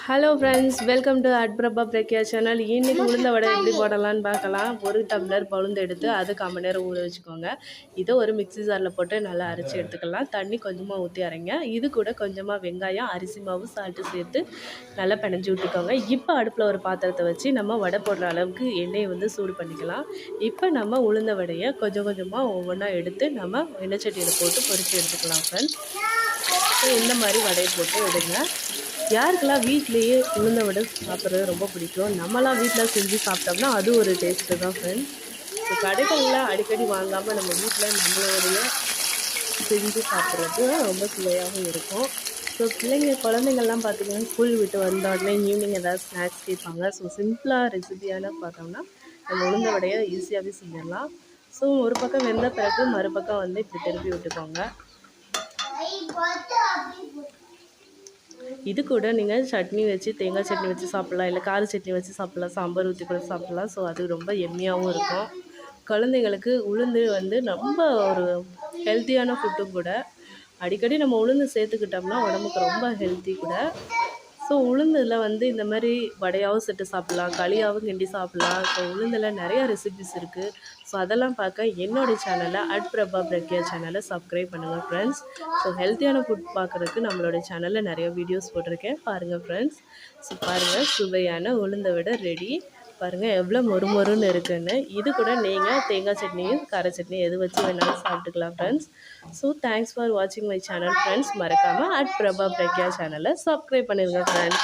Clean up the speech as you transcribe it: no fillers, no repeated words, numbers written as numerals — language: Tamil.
ஹலோ ஃப்ரெண்ட்ஸ், வெல்கம் டு அட்பிரபா பிரக்யா சேனல். இன்றைக்கி உளுந்த வடை எப்படி போடலான்னு பார்க்கலாம். ஒரு டம்ளர் உளுந்து எடுத்து அது 1/4 மணி நேரம் ஊற வச்சுக்கோங்க. இதை ஒரு மிக்ஸி ஜாரில் போட்டு நல்லா அரைச்சி எடுத்துக்கலாம். தண்ணி கொஞ்சமாக ஊற்றி அரைங்க. இது கூட கொஞ்சமாக வெங்காயம், அரிசி மாவு, சால்ட்டு சேர்த்து நல்லா பிணைஞ்சி விட்டுக்கோங்க. இப்போ அடுப்பில் ஒரு பாத்திரத்தை வச்சு நம்ம வடை போடுற அளவுக்கு எண்ணெயை சூடு பண்ணிக்கலாம். இப்போ நம்ம உளுந்த வடையை கொஞ்சம் கொஞ்சமாக ஒவ்வொன்றா எடுத்து நம்ம எண்ணெய் சட்டியில் போட்டு பொரித்து எடுத்துக்கலாம் ஃப்ரெண்ட்ஸ். ஸோ இந்த மாதிரி வடையை போட்டு எடுங்க. யாருக்கெல்லாம் வீட்லேயே உளுந்த வடை சாப்பிட்றது ரொம்ப பிடிக்கும். நம்மளாம் வீட்டில் செஞ்சு சாப்பிட்டோம்னா அது ஒரு டேஸ்ட்டு தான் ஃப்ரெண்ட்ஸ். ஸோ கடைகளில் அடிக்கடி வாங்காமல் நம்ம வீட்டில் நம்மளுடைய செஞ்சு சாப்பிட்றது ரொம்ப சுவையாகவும் இருக்கும். ஸோ குழந்தைங்கள்லாம் பார்த்திங்கன்னா ஸ்கூல் விட்டு வந்த உடனே ஈவினிங் ஏதாவது ஸ்நாக்ஸ் கேட்பாங்க. ஸோ சிம்பிளாக ரெசிபியான பார்த்தோம்னா நம்ம உளுந்த வடையை ஈஸியாகவே செஞ்சிடலாம். ஸோ ஒரு பக்கம் வெந்த பிறகு மறுபக்கம் இப்படி திருப்பி விட்டுக்கோங்க. இது கூட நீங்கள் சட்னி வச்சு தேங்காய் சட்னி வச்சு சாப்பிட்லாம், இல்லை கார சட்னி வச்சு சாப்பிட்லாம், சாம்பார் ஊற்றி கூட சாப்பிட்லாம். ஸோ அது ரொம்ப எம்மியாகவும் இருக்கும். குழந்தைங்களுக்கு உளுந்து ரொம்ப ஒரு ஹெல்த்தியான ஃபுட்டும் கூட. அடிக்கடி நம்ம உளுந்து சேர்த்துக்கிட்டோம்னா உடம்புக்கு ரொம்ப ஹெல்த்தி கூட. ஸோ உளுந்தில் இந்த மாதிரி வடையாகவும் சுட்டு சாப்பிட்லாம், களியாகவும் கிண்டி சாப்பிட்லாம். ஸோ உளுந்தில் நிறையா ரெசிபிஸ் இருக்குது. ஸோ அதெல்லாம் பார்க்க என்னோடய சேனலை அட்பிரபா பிரக்யா சேனலை சப்ஸ்கிரைப் பண்ணுங்கள் ஃப்ரெண்ட்ஸ். ஸோ ஹெல்த்தியான ஃபுட் பார்க்குறதுக்கு நம்மளோட சேனலில் நிறைய வீடியோஸ் போட்டிருக்கேன், பாருங்கள் ஃப்ரெண்ட்ஸ். ஸோ பாருங்கள், சுவையான உளுந்த வடை ரெடி. பாருங்கள் எவ்வளோ மொறுமொறுன்னு இருக்குன்னு. இது கூட நீங்கள் தேங்காய் சட்னியும் கார சட்னியும் எது வச்சு வேணாலும் சாப்பிட்டுக்கலாம் ஃப்ரெண்ட்ஸ். ஸோ தேங்க்ஸ் ஃபார் வாட்சிங் மை சேனல் ஃப்ரெண்ட்ஸ். மறக்காமல் அட்பிரபா பிரக்யா சேனலை சப்ஸ்கிரைப் பண்ணிடுங்க ஃப்ரெண்ட்ஸ்.